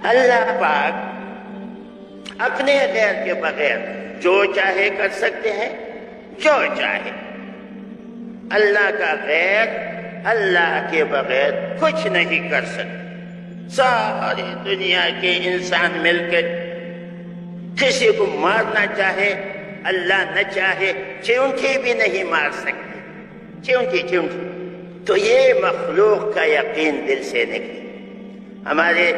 اللہ پاک اپنے غیر کے بغیر جو چاہے کر سکتے ہیں، جو چاہے۔ اللہ کا غیر اللہ کے بغیر کچھ نہیں کر سکتے۔ ساری دنیا کے انسان مل کر کسی کو مارنا چاہے، اللہ نہ چاہے چونٹی بھی نہیں مار سکتے، چونٹی۔ تو یہ مخلوق کا یقین دل سے نکلے۔ ہمارے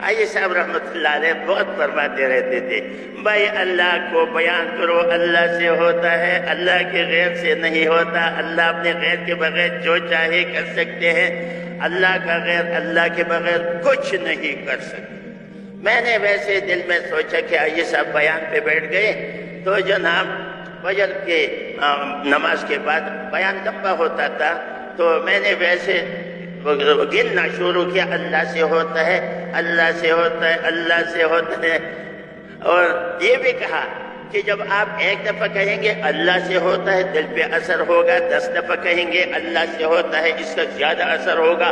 حاجی صاحب رحمۃ اللہ علیہ بہت فرماتے رہتے تھے، بھائی اللہ کو بیان کرو، اللہ سے ہوتا ہے، اللہ کے غیر سے نہیں ہوتا۔ اللہ اپنے غیر کے بغیر جو چاہے کر سکتے ہیں، اللہ کا غیر اللہ کے بغیر کچھ نہیں کر سکتے۔ میں نے ویسے دل میں سوچا کہ حاجی صاحب بیان پہ بیٹھ گئے تو جناب فجر کے نماز کے بعد بیان لمبا ہوتا تھا، تو میں نے ویسے گننا شروع کیا، اللہ سے ہوتا ہے، اللہ سے ہوتا ہے، اللہ سے ہوتا ہے۔ اور یہ بھی کہا کہ جب آپ ایک دفعہ کہیں گے اللہ سے ہوتا ہے دل پہ اثر ہوگا، 10 دفعہ کہیں گے اللہ سے ہوتا ہے اس کا زیادہ اثر ہوگا،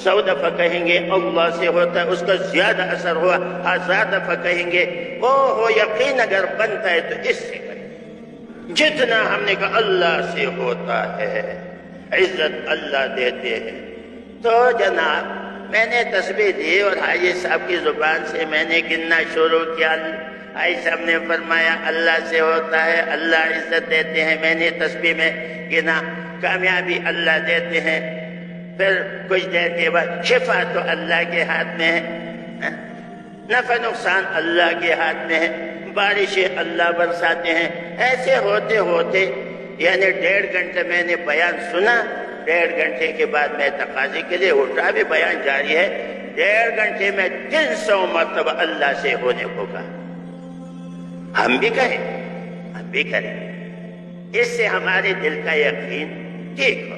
100 دفعہ کہیں گے اللہ سے ہوتا ہے اس کا زیادہ اثر ہوگا، 1000 دفعہ کہیں گے ہو یقین اگر بنتا ہے تو اس سے کریں۔ جتنا ہم نے کہا اللہ سے ہوتا ہے، عزت اللہ دیتے ہیں۔ تو جناب میں نے تسبیح دی اور حاجی صاحب کی زبان سے میں نے گننا شروع کیا۔ حاجی صاحب نے فرمایا اللہ سے ہوتا ہے، اللہ عزت دیتے ہیں۔ میں نے تسبیح میں گنا، کامیابی اللہ دیتے ہیں۔ پھر کچھ دیر کے بعد شفا تو اللہ کے ہاتھ میں ہے، نفع نقصان اللہ کے ہاتھ میں ہے، بارشیں اللہ برساتے ہیں۔ ایسے ہوتے ہوتے یعنی 1.5 گھنٹے میں نے بیان سنا۔ 1.5 گھنٹے کے بعد میں تقاضے کے لیے اٹھا، بھی بیان جاری ہے۔ 1.5 گھنٹے میں 300 مرتبہ اللہ سے ہونے کو کہا۔ ہم بھی کہیں، ہم بھی کریں، اس سے ہمارے دل کا یقین ٹھیک ہو۔